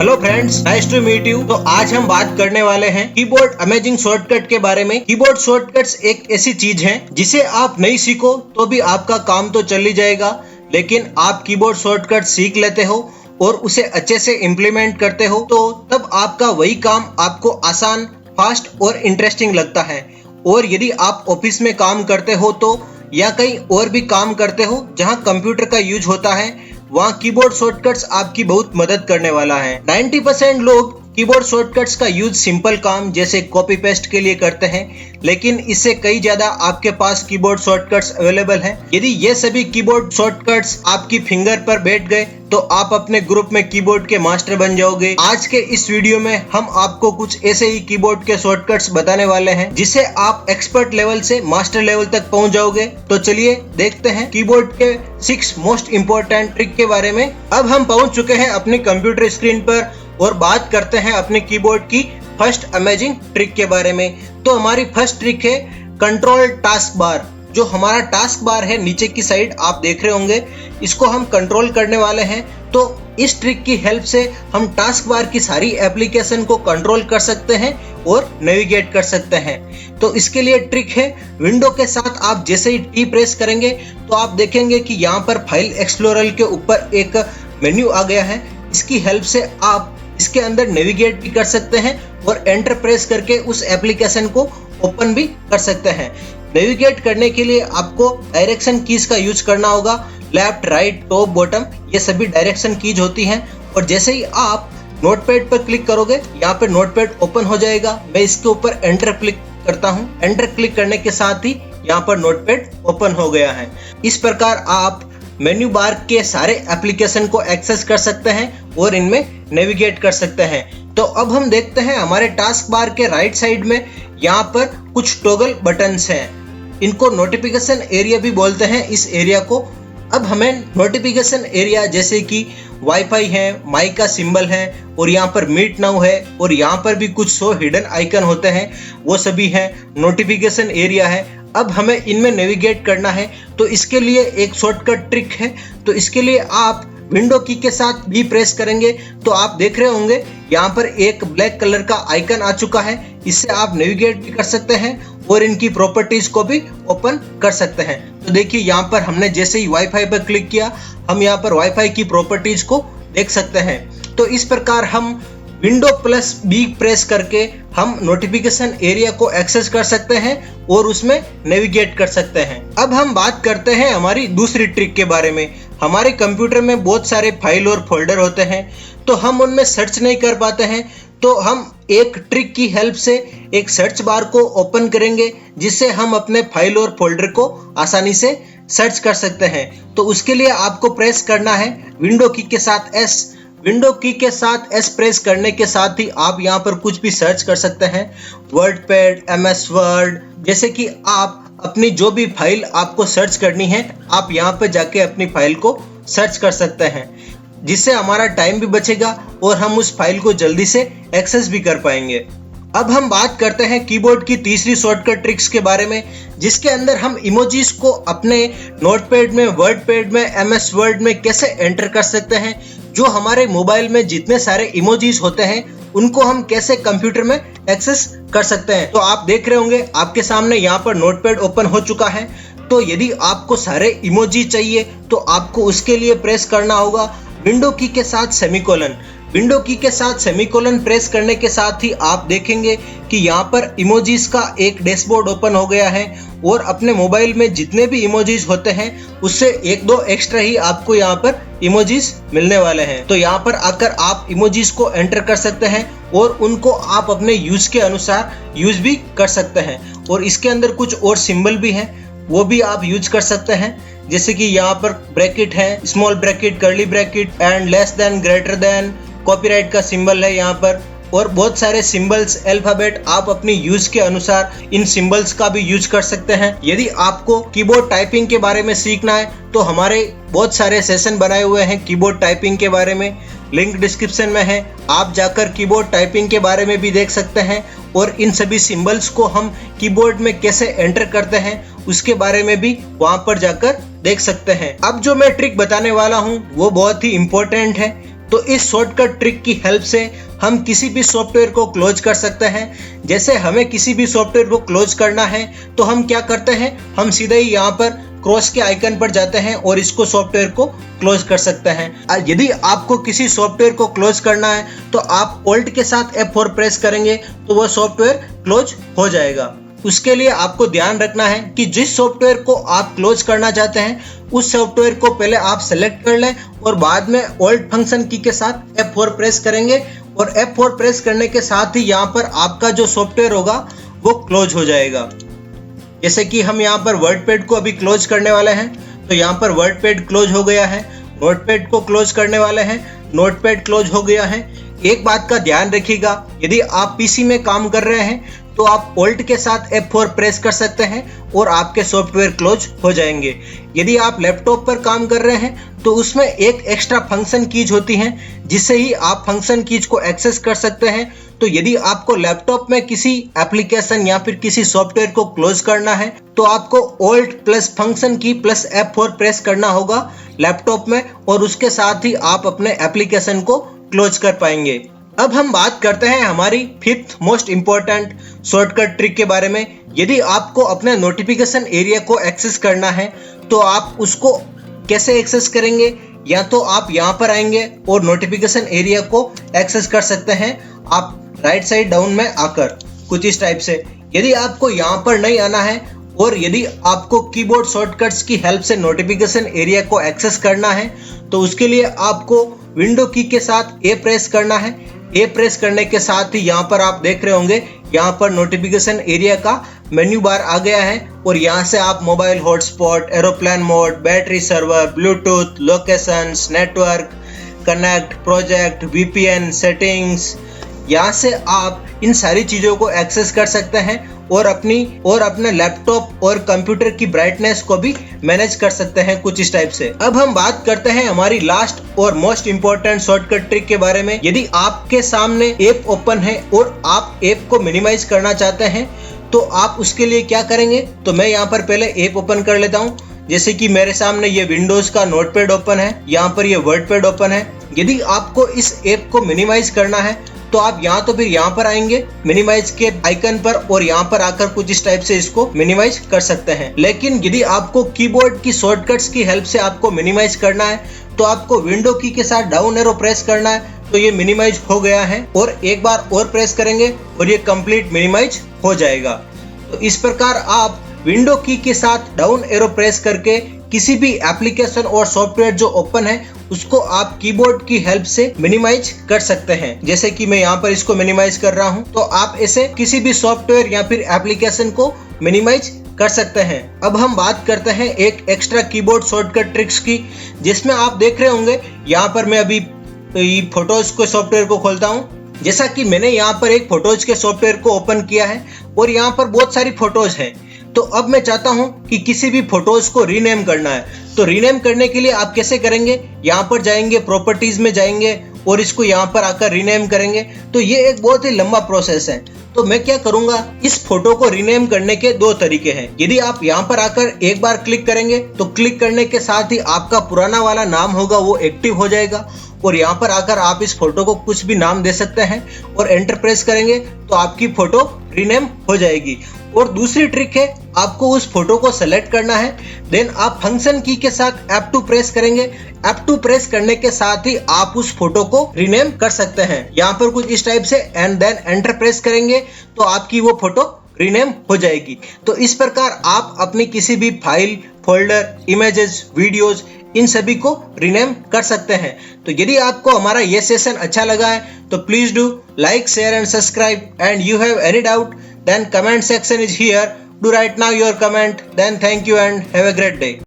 Hello friends, nice to meet you. तो आज हम बात करने वाले हैं कीबोर्ड अमेजिंग शॉर्टकट के बारे में। कीबोर्ड शॉर्टकट्स एक ऐसी चीज है जिसे आप नहीं सीखो तो भी आपका काम तो चल ही जाएगा, लेकिन आप कीबोर्ड शॉर्टकट सीख लेते हो और उसे अच्छे से इम्प्लीमेंट करते हो तो तब आपका वही काम आपको आसान, फास्ट और इंटरेस्टिंग लगता है। और यदि आप ऑफिस में काम करते हो तो या कहीं और भी काम करते हो जहां कंप्यूटर का यूज होता है, वहाँ कीबोर्ड शॉर्टकट्स आपकी बहुत मदद करने वाला है। 90% लोग कीबोर्ड शॉर्टकट्स का यूज सिंपल काम जैसे कॉपी पेस्ट के लिए करते हैं, लेकिन इससे कई ज्यादा आपके पास कीबोर्ड शॉर्टकट्स अवेलेबल हैं। यदि ये सभी कीबोर्ड शॉर्टकट्स आपकी फिंगर पर बैठ गए तो आप अपने ग्रुप में कीबोर्ड के मास्टर बन जाओगे। आज के इस वीडियो में हम आपको कुछ ऐसे ही कीबोर्ड के शॉर्टकट्स बताने वाले हैं जिससे आप एक्सपर्ट लेवल से मास्टर लेवल तक पहुंच जाओगे। तो चलिए देखते हैं कीबोर्ड के 6 मोस्ट इम्पोर्टेंट ट्रिक के बारे में। अब हम पहुंच चुके हैं अपनी कंप्यूटर स्क्रीन पर और बात करते हैं अपने कीबोर्ड की फर्स्ट अमेजिंग ट्रिक के बारे में। तो हमारी फर्स्ट ट्रिक है कंट्रोल टास्क बार। जो हमारा टास्क बार है नीचे की साइड आप देख रहे होंगे, इसको हम कंट्रोल करने वाले हैं। तो इस ट्रिक की हेल्प से हम टास्क बार की सारी एप्लीकेशन को कंट्रोल कर सकते हैं और नेविगेट कर सकते हैं। तो इसके लिए ट्रिक है, विंडो के साथ आप जैसे ही टी प्रेस करेंगे तो आप देखेंगे कि यहाँ पर फाइल एक्सप्लोरर के ऊपर एक मेन्यू आ गया है। इसकी हेल्प से आप इसके अंदर नेविगेट भी कर सकते हैं और एंटर प्रेस करके उस एप्लीकेशन को ओपन भी कर सकते हैं। नेविगेट करने के लिए आपको डायरेक्शन कीज का यूज करना होगा। लेफ्ट, राइट, टॉप, बॉटम, ये सभी डायरेक्शन कीज होती हैं। और जैसे ही आप नोटपैड पर क्लिक करोगे, यहाँ पे नोटपैड ओपन हो जाएगा। मैं इसके ऊपर एंटर क्लिक करता हूँ। एंटर क्लिक करने के साथ ही यहाँ पर नोटपैड ओपन हो गया है। इस प्रकार आप मेन्यू बार के सारे एप्लीकेशन को एक्सेस कर सकते हैं और इनमें नेविगेट कर सकते हैं। तो अब हम देखते हैं हमारे टास्क बार के राइट साइड में यहाँ पर कुछ टॉगल बटन्स हैं। इनको नोटिफिकेशन एरिया भी बोलते हैं इस एरिया को। अब हमें नोटिफिकेशन एरिया जैसे कि वाईफाई है, माइक का सिंबल है और यहाँ पर मीट नाउ है और यहाँ पर भी कुछ 100 हिडन आइकन होते हैं, वो सभी हैं नोटिफिकेशन एरिया है। अब हमें इनमें नेविगेट करना है तो इसके लिए एक शॉर्टकट ट्रिक है। तो इसके लिए आप विंडो की के साथ भी प्रेस करेंगे तो आप देख रहे होंगे यहाँ पर एक ब्लैक कलर का आइकन आ चुका है। इससे आप नेविगेट भी कर सकते हैं और इनकी प्रॉपर्टीज को भी ओपन कर सकते हैं। तो देखिए यहाँ पर हमने जैसे ही वाईफाई पर क्लिक किया, हम यहाँ पर वाईफाई की प्रॉपर्टीज को देख सकते हैं। तो इस प्रकार हम विंडो प्लस बी प्रेस करके हम नोटिफिकेशन एरिया को एक्सेस कर सकते हैं और उसमें नेविगेट कर सकते हैं। अब हम बात करते हैं हमारी दूसरी ट्रिक के बारे में। हमारे कंप्यूटर में बहुत सारे फाइल और फोल्डर होते हैं, तो हम उनमें सर्च नहीं कर पाते हैं। तो हम एक ट्रिक की हेल्प से एक सर्च बार को ओपन करेंगे जिससे हम अपने फाइल और फोल्डर को आसानी से सर्च कर सकते हैं। तो उसके लिए आपको प्रेस करना है विंडो की के साथ एस। विंडो की के साथ एस प्रेस करने के साथ ही आप यहाँ पर कुछ भी सर्च कर सकते हैं, वर्डपैड, MS वर्ड, जैसे कि आप अपनी जो भी फाइल आपको सर्च करनी है आप यहाँ पर जाके अपनी फाइल को सर्च कर सकते हैं, जिससे हमारा टाइम भी बचेगा और हम उस फाइल को जल्दी से एक्सेस भी कर पाएंगे। अब हम बात करते हैं कीबोर्ड की तीसरी शॉर्टकट ट्रिक्स के बारे में, जिसके अंदर हम इमोजीज को अपने नोटपैड में, वर्डपैड में, MS वर्ड में कैसे एंटर कर सकते हैं। जो हमारे मोबाइल में जितने सारे इमोजीज होते हैं उनको हम कैसे कंप्यूटर में एक्सेस कर सकते हैं। तो आप देख रहे होंगे आपके सामने यहाँ पर नोटपैड ओपन हो चुका है। तो यदि आपको सारे इमोजी चाहिए तो आपको उसके लिए प्रेस करना होगा विंडो की के साथ सेमीकोलन। विंडो की के साथ सेमीकोलन प्रेस करने के साथ ही आप देखेंगे कि यहाँ पर इमोजीज का एक डैशबोर्ड ओपन हो गया है और अपने मोबाइल में जितने भी इमोजीज होते हैं उससे 1-2 एक्स्ट्रा ही आपको यहाँ पर इमोजीज मिलने वाले हैं। तो यहाँ पर आकर आप इमोजीज को एंटर कर सकते हैं और उनको आप अपने यूज के अनुसार यूज भी कर सकते हैं। और इसके अंदर कुछ और सिंबल भी हैं, वो भी आप यूज कर सकते हैं, जैसे कि यहाँ पर ब्रैकेट है, small bracket, curly bracket and less than, greater than, copyright का सिंबल है यहाँ पर और बहुत सारे सिंबल्स, अल्फाबेट। आप अपनी यूज के अनुसार इन सिंबल्स का भी यूज कर सकते हैं। यदि आपको कीबोर्ड टाइपिंग के बारे में सीखना है तो हमारे बहुत सारे सेशन बनाए हुए हैं कीबोर्ड टाइपिंग के बारे में, लिंक डिस्क्रिप्शन में है। आप जाकर कीबोर्ड टाइपिंग के बारे में भी देख सकते हैं और इन सभी सिंबल्स को हम कीबोर्ड में कैसे एंटर करते हैं उसके बारे में भी वहां पर जाकर देख सकते हैं। अब जो मैं ट्रिक बताने वाला हूँ वो बहुत ही इम्पोर्टेंट है। तो इस शॉर्टकट ट्रिक की हेल्प से हम किसी भी सॉफ्टवेयर को क्लोज कर सकते हैं। जैसे हमें किसी भी सॉफ्टवेयर को क्लोज करना है तो हम क्या करते हैं, हम सीधे ही यहाँ पर क्रॉस के आइकन पर जाते हैं और इसको सॉफ्टवेयर को क्लोज कर सकते हैं। यदि आपको किसी सॉफ्टवेयर को क्लोज करना है तो आप ऑल्ट के साथ F4 प्रेस करेंगे तो वह सॉफ्टवेयर क्लोज हो जाएगा। उसके लिए आपको ध्यान रखना है कि जिस सॉफ्टवेयर को आप क्लोज करना चाहते हैं उस सॉफ्टवेयर को पहले आप सेलेक्ट कर लें और बाद में ऑल्ट फंक्शन की के साथ F4 प्रेस करेंगे और F4 प्रेस करने के साथ ही यहाँ पर आपका जो सॉफ्टवेयर होगा वो क्लोज हो जाएगा। जैसे कि हम यहाँ पर वर्डपैड को अभी क्लोज करने वाले हैं तो यहाँ पर वर्डपैड क्लोज हो गया है। नोटपैड को क्लोज करने वाले हैं, नोटपैड क्लोज हो गया है। एक बात का ध्यान रखिएगा, यदि आप पीसी में काम कर रहे हैं तो आप ऑल्ट के साथ F4 प्रेस कर सकते हैं और आपके सॉफ्टवेयर क्लोज हो जाएंगे। यदि आप लैपटॉप पर काम कर रहे हैं तो उसमें एक एक्स्ट्रा फंक्शन कीज होती हैं जिससे ही आप फंक्शन कीज को एक्सेस कर सकते हैं। तो यदि आपको लैपटॉप में किसी एप्लीकेशन या फिर किसी सॉफ्टवेयर को क्लोज करना है तो आपको ऑल्ट प्लस फंक्शन की प्लस F4 प्रेस करना होगा लैपटॉप में और उसके साथ ही आप अपने एप्लीकेशन को क्लोज कर पाएंगे। अब हम बात करते हैं हमारी fifth most important shortcut trick के बारे में। यदि आपको अपने नोटिफिकेशन एरिया को एक्सेस करना है तो आप उसको कैसे एक्सेस करेंगे, या तो आप यहाँ पर आएंगे और नोटिफिकेशन एरिया को एक्सेस कर सकते हैं आप राइट साइड डाउन में आकर कुछ इस टाइप से। यदि आपको यहाँ पर नहीं आना है और यदि आपको कीबोर्ड शॉर्टकट्स की हेल्प से नोटिफिकेशन एरिया को एक्सेस करना है तो उसके लिए आपको विंडो की के साथ A प्रेस करना है। A प्रेस करने के साथ ही यहाँ पर आप देख रहे होंगे यहाँ पर नोटिफिकेशन एरिया का मेन्यू बार आ गया है और यहाँ से आप mobile hotspot, aeroplane mode, battery server, Bluetooth, locations, network, connect, project, VPN, settings, यहाँ से आप इन सारी चीज़ों को एक्सेस कर सकते हैं और अपने लैपटॉप और कंप्यूटर की ब्राइटनेस को भी मैनेज कर सकते हैं कुछ इस टाइप से। अब हम बात करते हैं हमारी लास्ट और मोस्ट इम्पोर्टेंट शॉर्टकट ट्रिक के बारे में। यदि आपके सामने ऐप ओपन है और आप ऐप को मिनिमाइज करना चाहते हैं तो आप उसके लिए क्या करेंगे, तो मैं यहाँ पर पहले ऐप ओपन कर लेता हूँ। जैसे कि मेरे सामने ये विंडोज का नोटपैड ओपन है, यहाँ पर ये वर्डपैड ओपन है। यदि आपको इस ऐप को मिनिमाइज करना है तो आप यहाँ तो फिर यहाँ पर आएंगे मिनिमाइज के आइकन पर और यहाँ पर आकर कुछ इस टाइप से इसको मिनिमाइज कर सकते हैं। लेकिन यदि आपको कीबोर्ड की शॉर्टकट्स की हेल्प से आपको मिनिमाइज करना है तो आपको विंडो की के साथ डाउन एरो प्रेस करना है तो ये मिनिमाइज हो गया है और एक बार और प्रेस करेंगे और ये कंप्लीट मिनिमाइज हो जाएगा। तो इस प्रकार आप विंडो की के साथ डाउन एरो प्रेस करके किसी भी एप्लीकेशन और सॉफ्टवेयर जो ओपन है उसको आप कीबोर्ड की हेल्प से मिनिमाइज कर सकते हैं। जैसे कि मैं यहाँ पर इसको मिनिमाइज कर रहा हूँ तो आप ऐसे किसी भी सॉफ्टवेयर या फिर एप्लीकेशन को मिनिमाइज कर सकते हैं। अब हम बात करते हैं एक एक्स्ट्रा कीबोर्ड शॉर्टकट ट्रिक्स की, जिसमें आप देख रहे होंगे यहाँ पर मैं अभी फोटोज के सॉफ्टवेयर को खोलता हूँ। जैसा कि मैंने यहाँ पर एक फोटोज के सॉफ्टवेयर को ओपन किया है और यहाँ पर बहुत सारी फोटोज हैं। तो अब मैं चाहता हूं कि किसी भी फोटोज को रीनेम करना है, तो रीनेम करने के लिए आप कैसे करेंगे, यहाँ पर जाएंगे, प्रॉपर्टीज में जाएंगे और इसको यहाँ पर आकर रीनेम करेंगे। तो ये एक बहुत ही लंबा प्रोसेस है। तो मैं क्या करूंगा, इस फोटो को रीनेम करने के दो तरीके हैं। यदि आप यहाँ पर आकर एक बार क्लिक करेंगे तो क्लिक करने के साथ ही आपका पुराना वाला नाम होगा वो एक्टिव हो जाएगा और यहाँ पर आकर आप इस फोटो को कुछ भी नाम दे सकते हैं और एंटर प्रेस करेंगे तो आपकी फोटो रीनेम हो जाएगी। और दूसरी ट्रिक है, आपको उस फोटो को सेलेक्ट करना है, देन आप फंक्शन की के साथ F2 प्रेस करेंगे। F2 प्रेस करने के साथ ही आप उस फोटो को रीनेम कर सकते हैं यहाँ पर कुछ इस टाइप से, एंड देन एंटर प्रेस करेंगे तो आपकी वो फोटो रीनेम हो जाएगी। तो इस प्रकार आप अपनी किसी भी फाइल, फोल्डर, इमेजेस, वीडियोस, इन सभी को रीनेम कर सकते हैं। तो यदि आपको हमारा ये सेशन अच्छा लगा है तो please do like, share and subscribe, and you have any doubt then comment section is here. Do write now your comment. Then thank you and have a great day.